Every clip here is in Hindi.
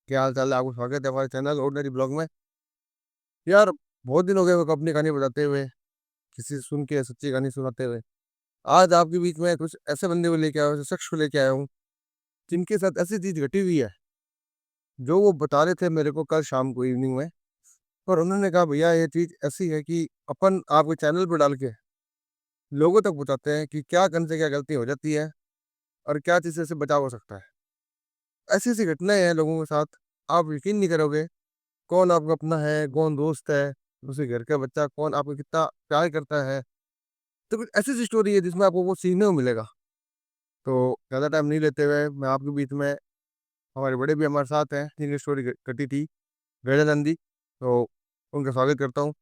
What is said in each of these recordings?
क्या हाल चाल है? आपको स्वागत है हमारे चैनल ऑर्डिनरी ब्लॉग में। यार, बहुत दिन हो गए मेरे को अपनी कहानी बताते हुए, किसी से सुन के सच्ची कहानी सुनाते हुए। आज आपके बीच में कुछ ऐसे बंदे को लेके आया हूँ, ऐसे शख्स को लेके आया हूँ, जिनके साथ ऐसी चीज़ घटी हुई है, जो वो बता रहे थे मेरे को कल शाम को इवनिंग में। और उन्होंने कहा भैया ये चीज़ ऐसी है कि अपन आपके चैनल पर डाल के लोगों तक बताते हैं कि क्या करने से क्या गलती हो जाती है और क्या चीज़ से बचाव हो सकता है। ऐसी-ऐसी घटनाएँ हैं लोगों के साथ, आप यकीन नहीं करोगे, कौन आपका अपना है, कौन दोस्त है, दूसरे घर का बच्चा कौन आपको कितना प्यार करता है। तो कुछ ऐसी-ऐसी स्टोरी है जिसमें आपको वो सीखने को मिलेगा। तो ज़्यादा टाइम नहीं लेते हुए मैं आपके बीच में हमारे बड़े भी हमारे साथ हैं जिनकी स्टोरी घटी थी, गजानंद जी। तो उनका स्वागत करता हूँ।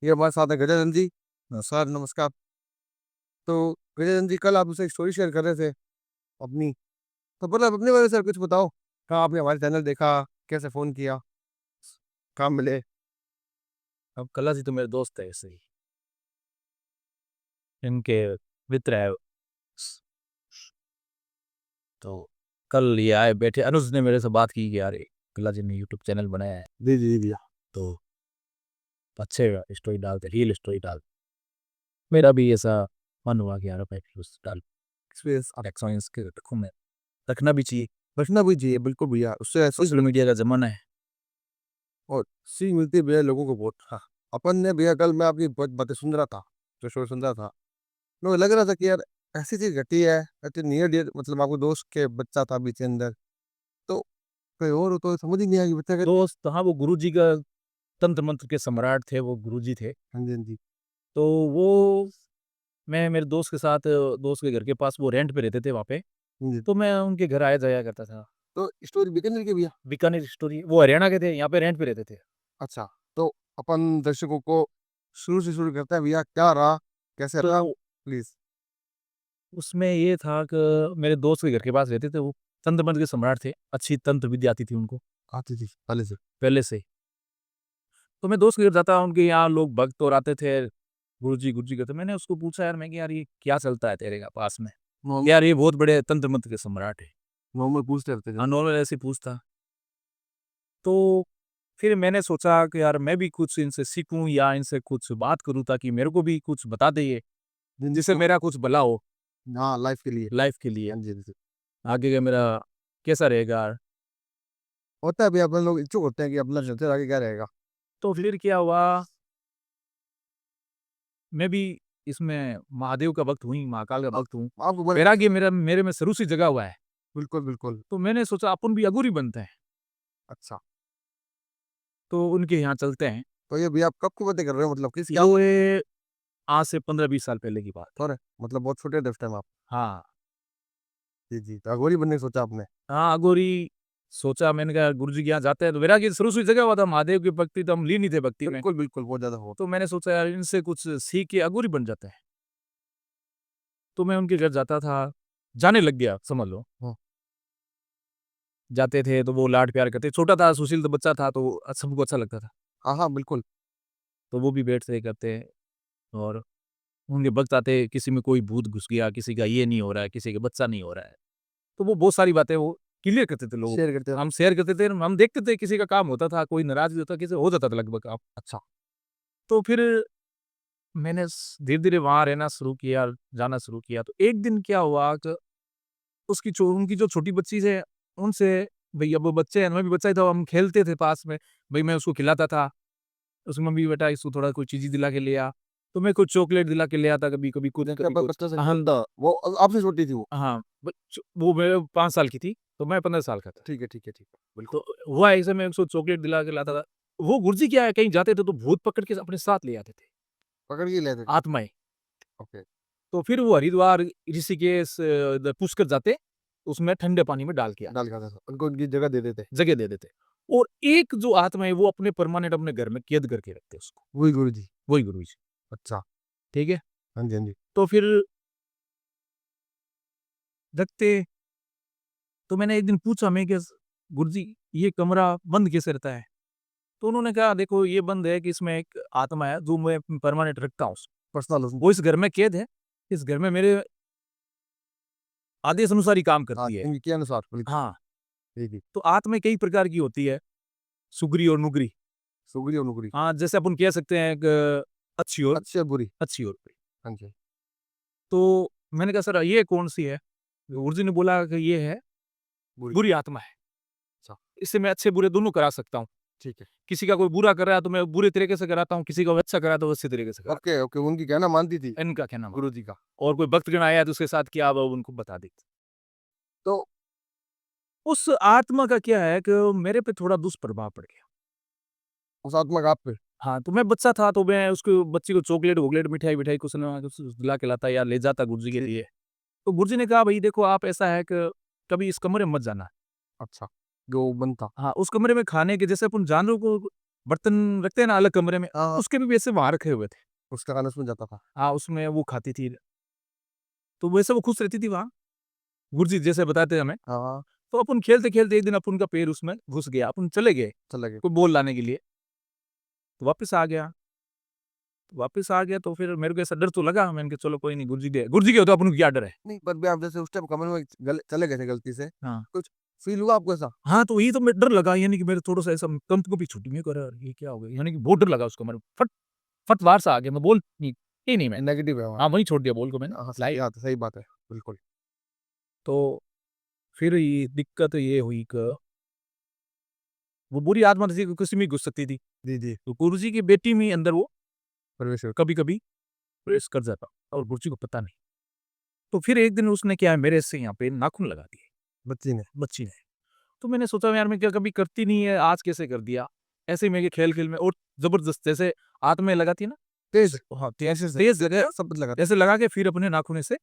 ये हमारे साथ हैं गजानंद जी। सर नमस्कार। तो गजानंद जी कल आप मुझसे एक स्टोरी शेयर कर रहे थे अपनी, तो मतलब अपने बारे में सर कुछ बताओ? कहाँ आपने हमारे चैनल देखा? कैसे फ़ोन किया? कहाँ मिले? अब कला जी तो मेरे दोस्त है ऐसे ही, इनके मित्र है। तो कल ये आए बैठे, अनुज ने मेरे से बात की कि यार कला जी ने यूट्यूब चैनल बनाया है, जी, जी, जी भैया। तो अच्छे स्टोरी डालते, रियल स्टोरी डाल। मेरा भी ऐसा मन हुआ कि यार मैं भी उस डाल एक्सपीरियंस और एक्सपीरियंस के रखूँ मैं, रखना भी चाहिए। बचना भी चाहिए, बिल्कुल भैया। उससे सोशल मीडिया का ज़माना है। और सीख मिलती है भैया लोगों को बहुत। हाँ, अपन ने भैया कल मैं आपकी बहुत बातें सुन रहा था, जो शो सुन रहा था, मुझे लग रहा था कि यार ऐसी चीज़ घटी है, ऐसे नियर डियर मतलब आपको दोस्त के बच्चा था बीच के अंदर, तो कोई और हो तो समझ ही नहीं आएगी बच्चा का। दोस्त, हाँ, वो गुरुजी का तंत्र मंत्र के सम्राट थे, वो गुरुजी थे। हाँ जी, हाँ जी। तो वो मैं मेरे दोस्त के साथ, दोस्त के घर के पास वो रेंट पे रहते थे वहाँ पे, हाँ जी। तो मैं उनके घर आया जाया करता था। तो स्टोरी बीकानेर की भैया? बीकानेर स्टोरी, वो हरियाणा के थे, यहाँ पे रेंट पे रहते थे। अच्छा, तो अपन दर्शकों को शुरू से शुरू करते हैं भैया, क्या रहा? कैसे तो रहा? प्लीज़। उसमें ये था कि मेरे दोस्त के घर के पास रहते थे वो, तंत्र मंत्र के सम्राट थे, अच्छी तंत्र विद्या आती थी उनको आती थी पहले से। पहले से ही। तो मैं दोस्त के घर जाता, उनके यहाँ लोग भक्त और आते थे, गुरुजी करते। मैंने उसको पूछा, यार मैं कि यार ये क्या चलता है तेरे पास में? नॉर्मल यार ये बहुत बड़े तंत्र मंत्र के सम्राट है। नॉर्मल पूछते रहते थे। हाँ, नॉर्मल ऐसे ही पूछता। तो फिर मैंने सोचा कि यार मैं भी कुछ इनसे सीखूं या इनसे कुछ बात करूं, ताकि मेरे को भी कुछ बता दे ये, जिससे जिनको मेरा कुछ भला हो हाँ, लाइफ़ के लिए। लाइफ के लिए, हाँ जी, हाँ जी। आगे का मेरा कैसा रहेगा। होता है भैया, अपन लोग इच्छुक होते हैं कि अपना चलते आगे क्या रहेगा। तो फिर क्या हुआ, मैं भी इसमें महादेव का भक्त हूँ ही, महाकाल का आप भक्त हूँ। आपको बोले वैराग्य मेरे में शुरू से जगा हुआ है। बिल्कुल, बिल्कुल। तो मैंने सोचा अपन भी अघोरी बनते हैं, अच्छा, तो उनके यहाँ चलते हैं। तो ये भैया आप कब की बातें कर रहे हो? मतलब किस क्या ये आज से 15-20 साल पहले की बात है। सॉरी मतलब बहुत छोटे थे उस टाइम आप? हाँ, जी, जी। तो अघोरी बनने की सोचा आपने? हाँ, अघोरी सोचा। मैंने कहा गुरुजी के यहाँ जाते हैं, तो वैराग्य शुरू से जगा हुआ था। महादेव की भक्ति तो हम लीन ही थे भक्ति में। बिल्कुल, बिल्कुल, बहुत ज़्यादा हो। तो मैंने सोचा यार इनसे कुछ सीख के अघोरी बन जाते हैं। तो मैं उनके घर जाता था, जाने लग गया समझ लो। हाँ। जाते थे तो वो लाड प्यार करते, छोटा था, सुशील तो बच्चा था, तो सबको अच्छा लगता था। हाँ, हाँ, बिल्कुल। तो वो भी बैठते करते, और उनके वक़्त आते, किसी में कोई भूत घुस गया, किसी का ये नहीं हो रहा है, किसी का बच्चा नहीं हो रहा है। तो वो बहुत सारी बातें वो क्लियर करते थे लोगों शेयर को। करते हो। हम शेयर करते थे, हम देखते थे किसी का काम होता था, कोई नाराज़ भी होता, किसी हो जाता था लगभग काम। अच्छा, तो फिर मैंने स धीरे-धीरे वहाँ रहना शुरू किया, जाना शुरू किया। तो एक दिन क्या हुआ कि उनकी जो छोटी बच्ची है, उनसे, भई अब वो बच्चे हैं, मैं भी बच्चा ही था, हम खेलते थे पास में। भई मैं उसको खिलाता था, उसकी मम्मी, बेटा इसको थोड़ा कोई चीज़ दिला के ले आ। तो मैं कुछ चॉकलेट दिला के ले आता, कभी-कभी कुछ, जैसे कभी ब कुछ। बच्चा सा हाँ, खेलता, वो आपसे छोटी थी वो? हाँ, वो मेरे 5 साल की थी, तो मैं 15 साल का था। ठीक है, ठीक है, ठीक है। बिल्कुल, तो हुआ ऐसे, मैं उसको चॉकलेट दिला के लाता था। वो गुरुजी क्या है, कहीं जाते थे तो भूत पकड़ के अपने साथ ले आते थे, पकड़ के लेते थे। आत्माएँ। ओके, तो फिर वो हरिद्वार, ऋषिकेश, इधर पुष्कर जाते, उसमें ठंडे पानी में डाल के आते, डाल के आता था। उनको उनकी जगह दे देते। जगह दे देते। और एक जो आत्मा है वो अपने परमानेंट अपने घर में कैद करके रखते उसको, वही गुरुजी। वही गुरुजी, अच्छा। ठीक है? हाँ जी, हाँ जी। तो फिर रखते, तो मैंने एक दिन पूछा, मैं कि गुरुजी ये कमरा बंद कैसे रहता है? तो उन्होंने कहा देखो ये बंद है कि इसमें एक आत्मा है जो मैं परमानेंट रखता हूँ उसको। पर्सनल उसमें। वो इस घर में कैद है, इस घर में मेरे आदेश अनुसार ही काम हाँ, करती है। इनके अनुसार बिल्कुल। हाँ, जी, जी। तो आत्मा कई प्रकार की होती है, सुगरी और नुगरी। सुगरी और नुगरी। हाँ, जैसे अपन कह सकते हैं एक अच्छी और अच्छी और बुरी। बुरी। हाँ जी। तो मैंने कहा सर ये कौन-सी है? गुरुजी ने बोला कि ये है बुरी। बुरी आत्मा है। अच्छा। इससे मैं अच्छे बुरे दोनों करा सकता हूँ। ठीक है। किसी का कोई बुरा कर रहा है तो मैं बुरे तरीके से कराता हूँ, किसी का अच्छा कर रहा है तो अच्छे तरीके से कराता ओके, ओके। उनकी कहना मानती थी हूँ। इनका कहना मानो। गुरुजी का। और कोई भक्तगण आया है तो उसके साथ क्या अब उनको बता देते। तो उस आत्मा का क्या है कि मेरे पे थोड़ा दुष्प्रभाव पड़ गया। उस आत्मा का आप पे हाँ, तो मैं बच्चा था तो मैं उसको बच्ची को चॉकलेट-वॉकलेट, मिठाई-विठाई कुछ ना कुछ दिला के लाता या ले जाता गुरुजी के ठीक लिए। है। तो गुरुजी ने कहा भई देखो आप ऐसा है कि कभी इस कमरे में मत जाना। अच्छा, जो बंद था। हाँ, उस कमरे में खाने के जैसे अपन जानवरों को बर्तन रखते हैं ना अलग कमरे में, हाँ, हाँ। उसके भी वैसे वहाँ रखे हुए थे। उसका खाना उसमें जाता था। हाँ, उसमें वो खाती थी। तो वैसे वो खुश रहती थी वहाँ, गुरुजी जैसे बताते हैं हमें। हाँ, हाँ। तो अपन खेलते-खेलते एक दिन अपन का पैर उसमें घुस गया, अपन चले गए, चला गया। कोई बोल लाने के लिए, तो वापस आ गया। वापस आ गया तो फिर मेरे को ऐसा डर तो लगा, मैंने कहा चलो कोई नहीं गुरुजी के हो तो अपन को क्या डर है। नहीं, पर भी आप जैसे उस टाइम कमरे में चले गए थे गलती से, हाँ। कुछ फ़ील हुआ आपको ऐसा? हाँ, तो यही तो मैं डर लगा यानी कि मेरे थोड़ा-सा ऐसा कंप-कंपी छूटी। मेरे को अरे! ये क्या हो गया? यानी कि बहुत डर लगा उसको मेरे को। फट बाहर से आ गया, मैं बोल नहीं ही नहीं मैं। नेगेटिव है हाँ, वहाँ। वहीं छोड़ दिया बोल को मैंने, हाँ, लाइट। सही बात है। बिल्कुल। तो फिर ये दिक्कत ये हुई कि वो बुरी आत्मा थी किसी में घुस सकती थी। जी, जी। तो गुरुजी की बेटी में अंदर वो प्रवेश हो कभी-कभी प्रवेश कर जाता और गुरुजी को पता नहीं। तो फिर एक दिन उसने क्या है मेरे से यहाँ पे नाखून लगा दिए, बच्ची ने। बच्ची ने। तो मैंने सोचा यार मैं क्या कभी करती नहीं है, आज कैसे कर दिया? ऐसे ही मैं खेल-खेल में और ज़बरदस्त जैसे आत्माएँ लगाती है ना? तेज़? हाँ, ऐसे से? तेज़ जगह शब्द लगा ऐसे लगा के फिर अपने नाखून से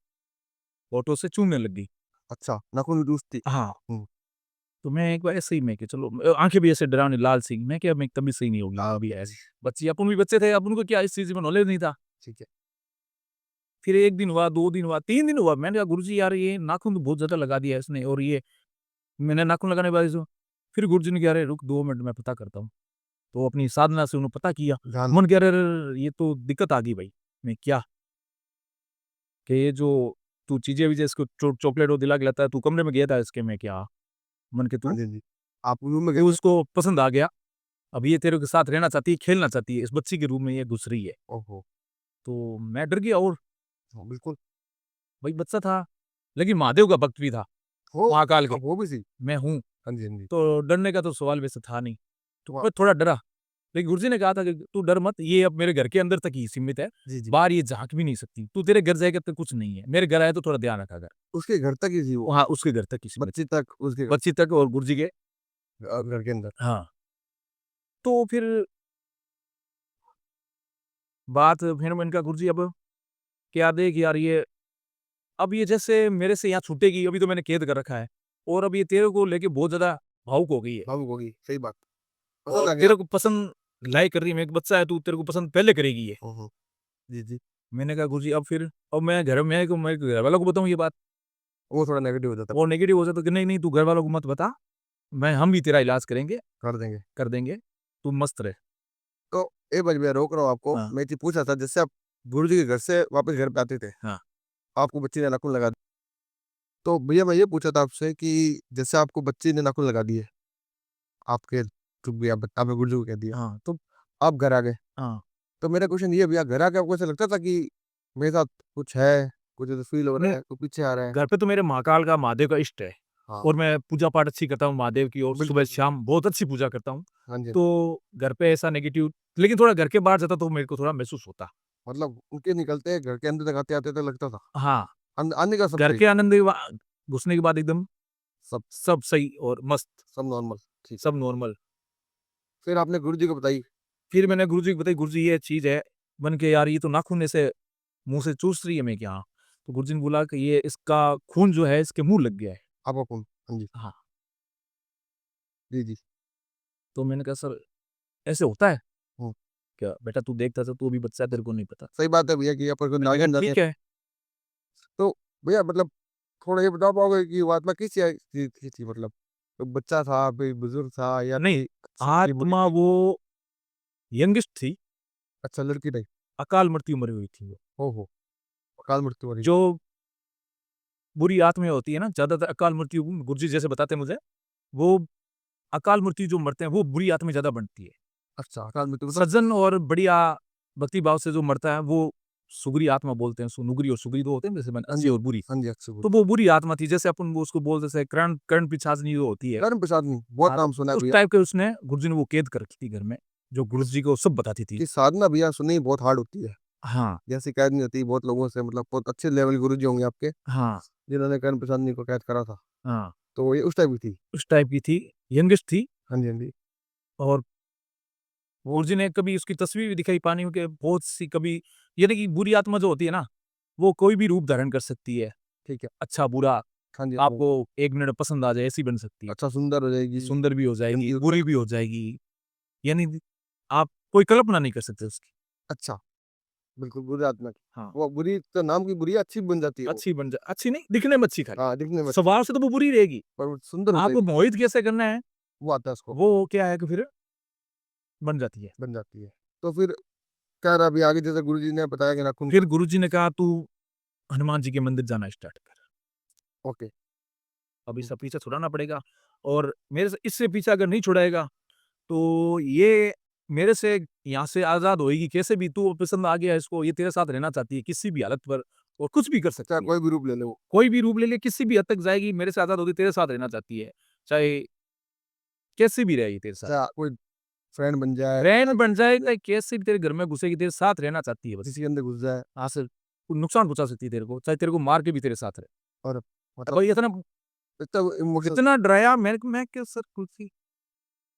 होठों से चूमने लग गई। अच्छा, नाखून में टूसती। हाँ। हुँ। तो मैं एक बार ऐसे ही मैं कि चलो आँखें भी ऐसे डरावनी लाल सी, मैं क्या मैं तबीयत सही नहीं होगी अभी ऐसी। बच्ची अपन भी बच्चे थे, अपन को क्या इस चीज़ में नॉलेज नहीं था। ठीक है। फिर 1 दिन हुआ, 2 दिन हुआ, 3 दिन हुआ, मैंने कहा गुरुजी यार ये नाखून तो बहुत ज़्यादा लगा दिया इसने और ये मैंने नाखून लगाने के बाद इसको फिर गुरुजी ने कहा अरे रुक 2 मिनट मैं पता करता हूँ। तो अपनी साधना से उन्होंने पता किया। ध्यान मन कह अरे, अरे, ये तो दिक्कत आ गई भाई। मैं क्या? कि ये जो तू चीज़ें-वीज़ें इसको चॉकलेट वो दिला के लाता है, तू कमरे में गया था इसके मैं क्या? मन के हाँ तू जी, हाँ जी। आप रूम में गए तू थे? उसको पसंद आ गया। अब ये तेरे के साथ रहना चाहती है, खेलना चाहती है, इस बच्ची के रूम में ये घुस रही है। ओहो! तो मैं डर गया और हाँ, बिल्कुल। भाई बच्चा था, लेकिन महादेव का भक्त भी था, हो महाकाल के, अब वो भी सी? मैं हूँ, हाँ जी, हाँ जी। तो डरने का तो सवाल वैसे था नहीं। तो तो मैं थोड़ा डरा, लेकिन गुरुजी ने कहा था कि तू डर मत, ये अब मेरे घर के अंदर तक ही सीमित है, जी, जी। बाहर ये झाँक भी नहीं सकती। तू तेरे घर जाएगा तो कुछ नहीं है, मेरे घर आए तो थोड़ा ध्यान रखा कर। उसके घर तक ही थी वो? हाँ, उसके घर तक ही सीमित, बच्ची तक उसके बच्ची तक और गुरुजी के घर के अंदर। हाँ, तो फिर बात फिर मैंने कहा गुरुजी अब क्या देख यार ये अब ये जैसे मेरे से यहाँ छूटेगी, अभी तो मैंने कैद कर रखा है और अब ये तेरे को लेके बहुत ज़्यादा भावुक हो गई है भावुक हो गई, सही बात। पसंद आ और गया? तेरे को पसंद लाइक कर रही है, मैं एक बच्चा है, तू तेरे को पसंद पहले करेगी ये। ओहो! जी, जी। मैंने कहा गुरुजी अब फिर अब मैं घर वालों को बताऊँ ये बात? वो थोड़ा नेगेटिव हो जाता है। वो नेगेटिव हो जाए तो कि नहीं, नहीं तू घर वालों को मत बता, हम भी तेरा इलाज करेंगे, कर देंगे। कर देंगे, तू मस्त रह। तो एक बार मैं रोक रहा हूँ आपको, हाँ, मैं ये चीज़ पूछ रहा था जैसे आप गुरुजी के घर से वापस घर पे आते थे, हाँ, आपको बच्ची ने नाखून लगा दिए। तो भैया मैं ये पूछा था आपसे कि जैसे आपको बच्ची ने नाखून लगा दिए, आपके चुप गया आपने गुरुजी को कह दिया, हाँ, तो आप घर आ गए। हाँ। तो मेरा क्वेश्चन ये है भैया घर आके आपको ऐसा लगता था कि मेरे साथ कुछ है, कुछ ऐसा फ़ील हो रहा नहीं, है, कोई पीछे आ रहा है? घर पे तो मेरे महाकाल का महादेव का इष्ट है हाँ, और मैं पूजा-पाठ अच्छी करता हूँ महादेव की और बिल्कुल, बिल्कुल। सुबह-शाम बहुत अच्छी पूजा करता हूँ। हाँ जी, हाँ जी। तो घर पे ऐसा नेगेटिव लेकिन थोड़ा घर के बाहर जाता तो मेरे को थोड़ा महसूस होता। मतलब उनके निकलते घर के अंदर तक आते-आते तो लगता था। हाँ, आने का सब घर सही, के आनंद के बा घुसने के बाद एकदम सब सब सही और मस्त, सब नॉर्मल, ठीक है। सब नॉर्मल। फिर आपने गुरुजी को बताई? फिर मैंने गुरुजी को बताई गुरुजी ये चीज़ है, बन के यार ये तो नाख़ून ऐसे मुँह से चूस रही है मैं क्या? तो गुरुजी ने बोला कि ये इसका खून जो है इसके मुँह लग गया है। आपका फ़ोन? हाँ जी। हाँ, जी, जी। तो मैंने कहा सर ऐसे होता है? हुँ। क्या बेटा तू देखता था तू अभी बच्चा है तेरे को नहीं पता। सही बात है भैया कि अपन को मैंने नागिन कहा जाते हैं। ठीक है। तो भैया मतलब थोड़ा ये बता पाओगे कि वो आत्मा किस चीज़ की थी मतलब? कोई बच्चा था, कोई बुजुर्ग था या नहीं, कोई अच्छी थी, बुरी आत्मा थी? वो यंगेस्ट थी, अच्छा लड़की नहीं। अकाल मृत्यु मरी हुई थी वो। ओहो! अकाल मृत्यु वाली। जो बुरी आत्माएँ होती है ना, ज़्यादातर अकाल मृत्यु गुरुजी जैसे बताते हैं मुझे, वो अकाल मृत्यु जो मरते हैं वो बुरी आत्मा ज़्यादा बनती है। अच्छा, अकाल मृत्यु मतलब सज्जन और बढ़िया भक्ति भाव से जो मरता है वो सुगरी आत्मा बोलते हैं। नुगरी और सुगरी 2 होते हैं, जैसे हाँ अच्छी जी, और बुरी। हाँ जी, अच्छी तो बुरी। वो बुरी आत्मा थी, जैसे अपन वो उसको बोलते थे कर्ण कर्ण पिशाचनी जो होती है। कर्ण प्रसादनी, बहुत हाँ, नाम तो सुना है उस भैया। टाइप के उसने गुरुजी ने वो कैद कर रखी थी घर में, जो गुरुजी को सब बताती थी। की साधना भैया सुनी बहुत हार्ड होती है। हाँ, जैसे कैद नहीं होती, बहुत लोगों से मतलब बहुत अच्छे लेवल गुरुजी होंगे आपके, हाँ, जिन्होंने कर्ण प्रसादनी को कैद करा था। हाँ, तो ये उस टाइप की थी। उस टाइप की थी, यंगेस्ट थी। हाँ जी, हाँ जी। और गुरुजी ने कभी उसकी तस्वीर भी दिखाई पानी के बहुत सी कभी, यानी कि बुरी आत्मा जो होती है ना, वो कोई भी रूप धारण कर सकती है। ठीक है। अच्छा, बुरा, हाँ जी, हाँ। आपको 1 मिनट में पसंद आ जाए ऐसी बन सकती है। अच्छा सुंदर हो जाएगी, सुंदर भी हो जाएगी, गंदी हो बुरी भी हो जाएगी, यानी आप कोई कल्पना नहीं कर सकते उसकी। अच्छा, बिल्कुल बुरी आत्मा की। हाँ, वो बुरी तो नाम की बुरी अच्छी बन जाती है वो। अच्छी नहीं, दिखने में अच्छी खाली। हाँ, दिखने में अच्छी, स्वभाव से तो वो बुरी रहेगी। पर वो सुंदर हो आपको जाएगी, मोहित कैसे करना है, वो आता है उसको, वो क्या है कि फिर बन जाती है। बन जाती है। तो फिर क्या रहा अभी आगे, जैसे गुरुजी ने बताया कि नाखून फिर गुरुजी ने कहा तू हनुमान जी के मंदिर जाना स्टार्ट कर। ओके। अब इसका पीछा छुड़ाना पड़ेगा, और मेरे से इससे पीछा अगर नहीं छुड़ाएगा तो ये मेरे से यहाँ से आज़ाद होएगी कैसे भी, तू पसंद आ गया इसको, ये तेरे साथ रहना चाहती है किसी भी हालत पर, और कुछ भी कर चाहे सकती है। कोई भी रूप ले ले वो। कोई भी रूप ले ले, किसी भी हद तक जाएगी, मेरे से आज़ाद होगी, तेरे साथ रहना चाहती है। चाहे कैसे भी रहेगी तेरे साथ। चाहे कोई फ्रेंड बन जाए, फ्रेंड बन जाए, चाहे कैसे भी तेरे घर में घुसेगी, तेरे साथ रहना चाहती है बस। किसी के अंदर घुस जाए, हाँ सर, नुकसान पहुँचा सकती है तेरे को, चाहे तेरे को मार के भी तेरे साथ रहे। और अब मतलब भाई इतना इतना इमोशंस। इतना डराया मैं क्या सर कुछ ही,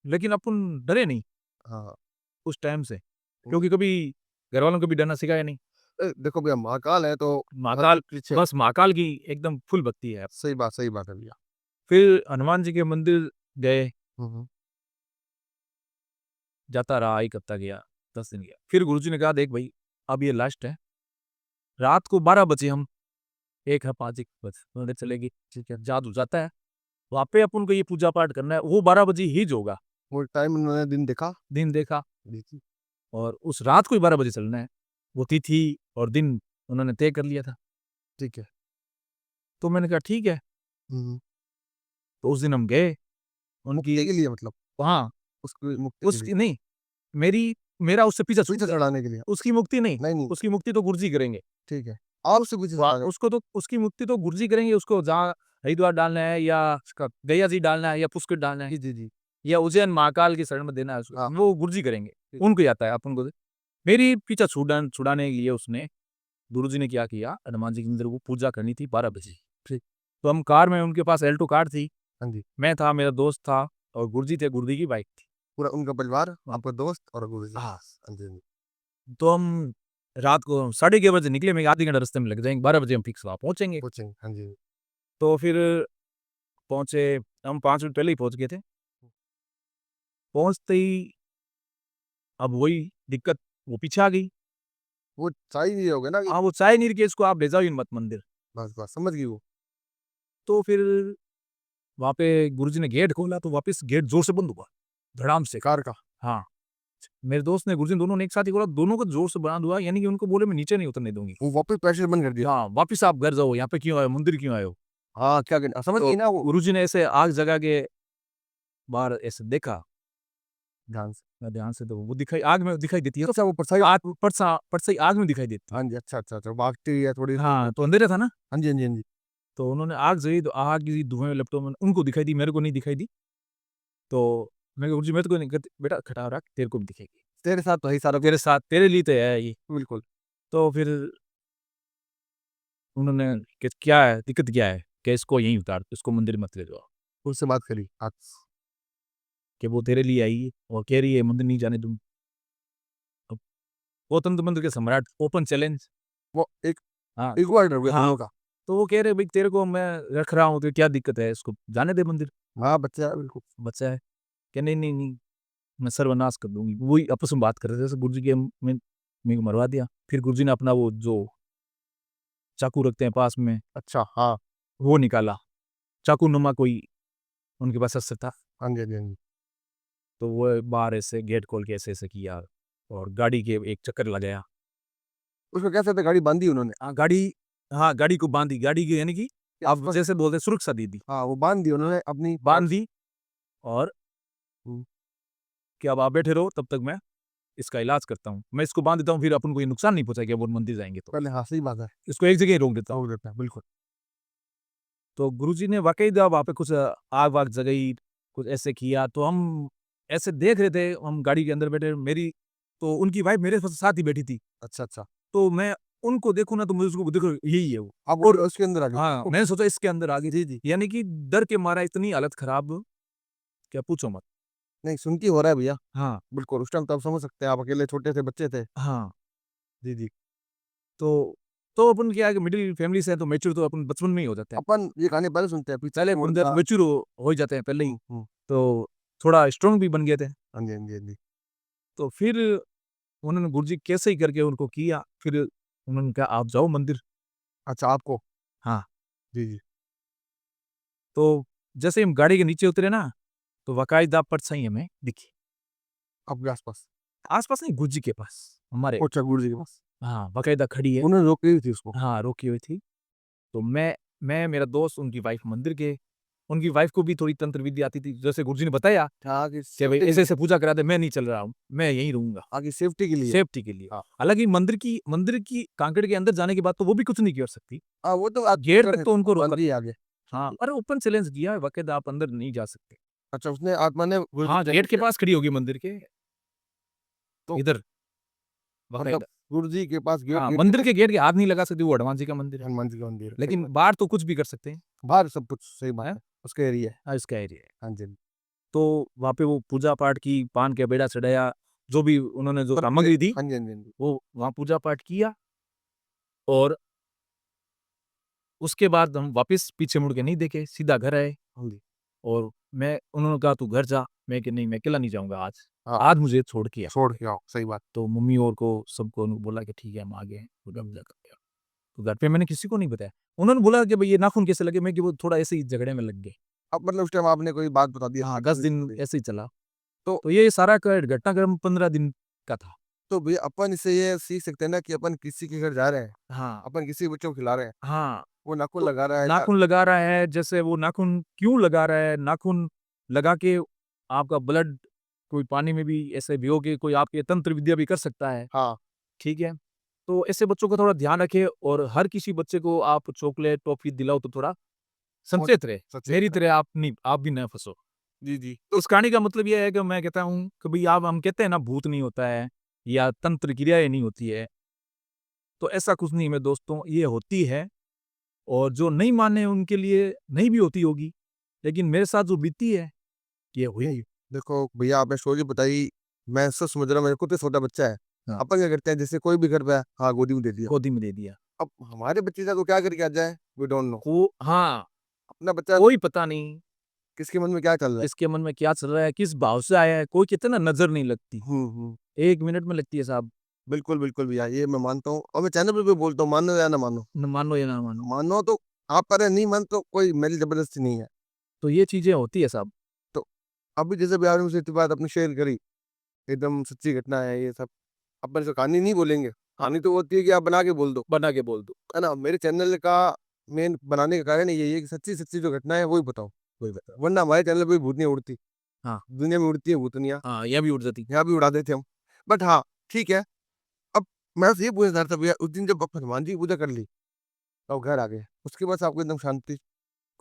लेकिन अपन डरे नहीं हाँ। उस टाइम से, वो- क्योंकि कभी घरवालों को भी डरना सिखाया नहीं। देखो भैया महाकाल है तो हर महाकाल, कोई पीछे। बस महाकाल की एकदम फुल भक्ति है। सही बात है भैया। फिर हनुमान जी के मंदिर गए, हम्म। जाता रहा, 1 हफ्ता गया, 10 दिन गया। फिर गुरुजी ने कहा देख भाई, अब ये लास्ट है, रात को 12 बजे हम 1 है 5 1 बजे मंदिर चलेगी, ठीक है, जादू जाता है, वहाँ पे अपन को ये पूजा पाठ करना है, वो 12 बजे ही जो होगा। वो टाइम उन्होंने दिन देखा। दिन देखा, देखी। और उस रात को ही 12 बजे चलना है, वो तिथि और दिन उन्होंने तय कर लिया था। ठीक है। तो मैंने कहा ठीक है, हम्म। तो उस दिन हम गए उनकी मुक्ति के लिए मतलब, वहाँ, उसकी मुक्ति के लिए, उसकी नहीं, मेरी मेरा उससे पीछा छूट पीछे गया। चढ़ाने के लिए। उसकी मुक्ति नहीं, नहीं नहीं, उसकी मुक्ति तो गुरुजी करेंगे। ठीक है, आप उससे पीछे वा चढ़ा दो। उसको तो उसकी मुक्ति तो गुरुजी करेंगे, उसको जहाँ हरिद्वार डालना है या उसका। गया जी डालना है या पुष्कर डालना है जी जी जी। या उज्जैन महाकाल की शरण में देना है उसको, हाँ। वो गुरुजी करेंगे। ठीक। उनको ही आता है, अपन को मेरी पीछा छुड़ाने के लिए उसने, गुरुजी ने क्या किया, हनुमान जी के मंदिर को पूजा करनी थी 12 बजे। ठीक। तो हम कार में, उनके पास अल्टो कार थी, हाँ जी। मैं था, मेरा दोस्त था, और गुरुजी थे, गुरुजी की बाइक थी। पूरा उनका परिवार, हाँ। आपका दोस्त और गुरुजी। हाँ, हाँ जी, हाँ जी। तो हम रात को 11:30 बजे निकले, मैं आधे घंटा रास्ते में लग जाएँगे, 12 बजे हम फिक्स वहाँ पहुँचेंगे। कोचिंग, हाँ जी। तो फिर पहुँचे, हम 5 मिनट पहले ही पहुँच गए थे। पहुँचते ही अब वही दिक्कत, वो पीछे आ गई। वो चाह ही नहीं होगा ना कि हाँ, वो चाहे नहीं कि इसको आप ले जाओ ही मत मंदिर। बस समझ गई वो। तो फिर वहाँ पे गुरुजी ने गेट खोला, तो वापस गेट ज़ोर से बंद हुआ, धड़ाम से। कार का। हाँ, मेरे दोस्त ने, गुरुजी ने, दोनों ने एक साथ ही खोला, दोनों को ज़ोर से बंद हुआ, यानी कि उनको बोले मैं नीचे नहीं उतरने दूँगी। वो वापस प्रेशर बंद कर दिया। हाँ, वापिस आप घर जाओ, यहाँ पे क्यों आए हो? मंदिर क्यों आए हो? हाँ, क्या कहना समझ तो गई ना वो। गुरुजी ने ऐसे आग जगा के बाहर ऐसे देखा, ध्यान से। ध्यान से, तो वो दिखाई, आग में दिखाई देती है, अच्छा वो परछाई। आग परछाई आग में दिखाई देती है। हाँ जी, अच्छा, भागती हुई है थोड़ी। हाँ, तो अंधेरा था ना, हाँ जी, हाँ जी, हाँ जी। तो उन्होंने आग जली, तो आग की धुएँ में लपटों में उनको दिखाई दी, मेरे को नहीं दिखाई दी। तो मैं कहा, "गुरुजी मेरे को नहीं", कहते, "बेटा खटाव रख, तेरे को भी दिखेगी। तेरे साथ तो है ही सारा कुछ। तेरे साथ, तेरे लिए तो है ये।" बिल्कुल। तो फिर उन्होंने कि क्या है, दिक्कत क्या है? कि इसको यहीं उतार दो, इसको मंदिर मत ले जाओ, उससे बात करी आज। कि वो तेरे लिए आई है और कह रही है मंदिर नहीं जाने दूँगी। अब वो तंत्र मंत्र के सम्राट, ओपन चैलेंज। वो एक हाँ, इक्वाटर हो गया हाँ। दोनों का। तो वो कह रहे भई तेरे को मैं रख रहा हूँ, तो क्या दिक्कत है? इसको जाने दे मंदिर, हाँ, बच्चा है बिल्कुल। बच्चा है। कि नहीं, नहीं, नहीं, मैं सर्वनाश कर दूँगी। वही आपस में बात कर रहे थे, जैसे गुरुजी के में मेरे को मरवा दिया। फिर गुरुजी ने अपना वो जो चाकू रखते हैं पास में, अच्छा, हाँ। वो निकाला। चाकू-नुमा कोई उनके पास अस्त्र था। हाँ जी, हाँ जी, हाँ जी। तो वो बाहर ऐसे गेट खोल के ऐसे-ऐसे किया और गाड़ी के एक चक्कर लगाया। उसको कैसे थे, गाड़ी बाँधी उन्होंने? हाँ, गाड़ी को बाँधी, गाड़ी की यानी कि कि आप आस-पास। जैसे बोलते हैं सुरक्षा दे दी। हाँ, वो बाँध दी उन्होंने अपनी बाँध दी, और हुँ। कि अब आप बैठे रहो तब तक मैं इसका इलाज करता हूँ। मैं इसको बाँध देता हूँ फिर अपन को ये नुकसान नहीं पहुँचाएगा वो मंदिर जाएँगे तो। पहले हाँ, सही बात है। इसको एक जगह ही रोक देता हूँ। रोक देता है, बिल्कुल। तो गुरुजी ने बाकायदा वहाँ पे कुछ आग-वाग जगाई, कुछ ऐसे किया तो हम ऐसे देख रहे थे, हम गाड़ी के अंदर बैठे मेरी तो उनकी वाइफ़ मेरे साथ ही बैठी थी। अच्छा, अच्छा। तो मैं उनको देखूँ ना तो मुझे उसको देखो यही है वो। आप और उसके अंदर आ गए। हाँ, मैंने सोचा इसके अंदर आ गई। जी, जी। यानी कि डर के मारा इतनी हालत खराब क्या पूछो मत। नहीं, सुन के ही हो रहा है भैया। हाँ, बिल्कुल, उस टाइम तो आप समझ सकते हैं, आप अकेले छोटे थे, बच्चे थे। हाँ। जी, जी। तो अपन क्या है कि मिडिल फैमिली से है तो मैच्योर तो अपन बचपन में ही हो जाते हैं। अपन ये कहानी पहले सुनते हैं, पीछे पहले मोड़ बंदे का। मैच्योर हो ही जाते हैं पहले ही। हुँ, हुँ। तो थोड़ा स्ट्रॉन्ग भी बन गए थे। हाँ जी, हाँ जी, हाँ जी। तो फिर उन्होंने गुरुजी कैसे ही करके उनको किया। फिर उन्होंने कहा आप जाओ मंदिर। अच्छा, आपको? हाँ, जी, जी। तो जैसे ही हम गाड़ी के नीचे उतरे ना, तो बाकायदा परछाई हमें दिखी। आपके आस-पास? आस-पास नहीं गुरुजी के पास, हमारे अच्छा, गुरुजी के पास। हाँ, बाकायदा खड़ी है। उन्होंने रोकी हुई थी उसको? हाँ, रोकी हुई थी। तो मैं, मेरा दोस्त, उनकी वाइफ़ मंदिर गए। उनकी वाइफ़ को भी थोड़ी तंत्र विद्या आती थी। जैसे गुरुजी ने बताया हाँ, कि कि भई सेफ्टी के ऐसे-ऐसे पूजा करा दे, मैं नहीं चल रहा हूँ, मैं यहीं रहूँगा, आगे सेफ्टी के लिए। सेफ्टी के लिए। हाँ। हालाँकि मंदिर की कांकड़ के अंदर जाने के बाद तो वो भी कुछ नहीं कर सकती। हाँ, वो तो आप गेट कर तक तो सकते उनको हो, रोका बंद ही था। है आगे। हाँ, अरे ओपन चैलेंज किया है बाकायदा आप अंदर नहीं जा सकते। अच्छा, उसने आत्मा ने गुरुजी हाँ, को गेट चैलेंज के किया। पास खड़ी होगी मंदिर के, तो इधर मतलब बाकायदा। गुरुजी के पास हाँ, गेट के मंदिर पास के गेट के हाथ नहीं लगा सकती, वो हनुमान जी का मंदिर है। हनुमान जी का मंदिर है, सही लेकिन बात। बाहर तो कुछ भी कर सकते हैं, बाहर सब कुछ सही बात हैं? है, उसका एरिया है। हाँ, इसका एरिया है। हाँ जी, हाँ जी। तो वहाँ पे वो पूजा-पाठ की, पान का बेड़ा चढ़ाया, जो भी उन्होंने जो पर सामग्री थी, हाँ जी, हाँ जी, हाँ जी। वो वहाँ पूजा-पाठ किया और उसके बाद हम वापस पीछे मुड़ के नहीं देखे, सीधा घर आए हाँ जी। और मैं उन्होंने कहा तू घर जा, मैं कि नहीं मैं अकेला नहीं जाऊँगा आज, हाँ, आज मुझे छोड़ के आ। छोड़ के आओ, सही बात। तो मम्मी और को सबको उन्होंने बोला कि ठीक है हम आ गए हैं, पूजा वूजा करके आओ। तो घर पे मैंने किसी को नहीं बताया। उन्होंने बोला कि भई ये नाख़ून कैसे लगे? मैं कि वो थोड़ा ऐसे ही झगड़े में लग गए। अब मतलब उस टाइम आपने कोई बात बता दी हाँ, अपनी 10 पूरी दिन स्टोरी। ऐसे ही चला। तो तो ये सारा क घटनाक्रम 15 दिन का था। तो भैया अपन इससे ये सीख सकते हैं ना कि अपन किसी के घर जा रहे हैं, हाँ, अपन किसी बच्चे को खिला रहे हैं, हाँ। वो नाख़ून तो लगा रहा है या नाख़ून लगा रहा है, जैसे वो नाख़ून क्यों लगा रहा है? नाख़ून लगा के आपका ब्लड कोई पानी में भी ऐसे भिगो के कोई आपके तंत्र विद्या भी कर सकता है, हाँ, ठीक है? तो ऐसे बच्चों का थोड़ा ध्यान रखें और हर किसी बच्चे को आप चॉकलेट, टॉफ़ी दिलाओ तो थोड़ा बहुत सचेत रहे। सचेत मेरी रहे। तरह आप भी ना फँसो। जी, जी। तो इस कहानी का मतलब ये है कि मैं कहता हूँ कि भई आप हम कहते हैं ना भूत नहीं होता है या तंत्र क्रियाएँ नहीं होती है, तो ऐसा कुछ नहीं है मेरे दोस्तों, ये होती है और जो नहीं माने उनके लिए नहीं भी होती होगी, लेकिन मेरे साथ जो बीती है, ये हुई ही। देखो भैया आपने स्टोरी बताई, मैं सब समझ रहा हूँ, मेरे खुद तो छोटा बच्चा है। हाँ, अपन क्या करते हैं जैसे कोई भी घर पे है, हाँ, गोदी में दे दिया। गोदी में दे दिया। अब हमारे बच्चे को क्या करके आ जाए, वी डोंट नो। हाँ, अपना बच्चा कोई पता नहीं किसके मन में क्या चल रहा है। किसके मन में क्या चल रहा है, किस भाव से आया है, कोई कहते हैं ना नज़र नहीं लगती, हुँ, हुँ। 1 मिनट में लगती है साहब, बिल्कुल, बिल्कुल भैया, ये मैं मानता हूँ और मैं चैनल पे भी बोलता हूँ, मानो या ना मानो। न मानो या ना मानो। मानो तो आप पर है, नहीं मानो तो कोई मेरी ज़बरदस्ती नहीं है। तो ये चीज़ें होती है साहब। तो अभी जैसे भी आपने मुझसे इतनी बात अपनी शेयर करी, एकदम सच्ची घटना है ये सब। अपन ऐसे कहानी नहीं बोलेंगे, कहानी तो वो होती है कि आप बना के बोल दो, बना के बोल दो। है ना? मेरे चैनल का मेन बनाने का कारण यही है कि सच्ची-सच्ची जो घटना है वो ही बताओ। वही बताओ। वरना हमारे चैनल पे भूतनियाँ उड़ती। हाँ, दुनिया में उड़ती है भूतनियाँ, हाँ, यहाँ भी उड़ जाती। यहाँ भी उड़ा देते हम। बट हाँ, ठीक है। अब मैं आपसे ये पूछना चाह रहा था भैया उस दिन जब आप हनुमान जी की पूजा कर ली, और घर आ गए, उसके बाद से आपको एकदम शांति,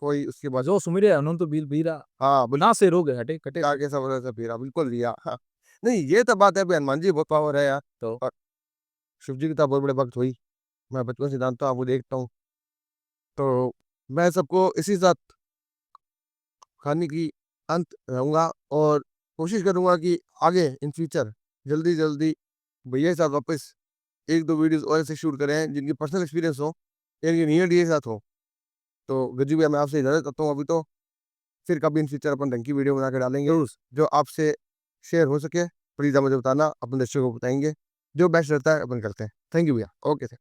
कोई उसके बाद जो सुमिरे अनंत बीर बीरा, हाँ, बिल्कुल ना से रोग हटे कटे क्या कैसा हो रहा था फिर बिल्कुल भैया हाँ। नहीं ये तो बात है भई हनुमान जी बहुत पावर है यार तो और शिव जी की तो बहुत बड़े भक्त हुई। मैं बचपन से जानता हूँ, आपको देखता हूँ। तो मैं सबको इसी साथ कहानी की अंत रहूँगा और कोशिश करूँगा कि आगे इन फ्यूचर जल्दी-जल्दी भैया के साथ वापस 1-2 वीडियोज़ और ऐसे शूट करें जिनकी पर्सनल एक्सपीरियंस हो, इनकी नियर डीए के साथ हो। तो गज्जू भैया मैं आपसे इजाज़त चाहता हूँ अभी तो, फिर कभी इन फ्यूचर अपन ढंग की वीडियो बना के डालेंगे, ज़रूर। जो आपसे शेयर हो सके, प्लीज़ आप मुझे बताना, अपने दर्शकों को बताएँगे। जो बेस्ट रहता है अपन करते हैं। थैंक यू भैया। Okay sir.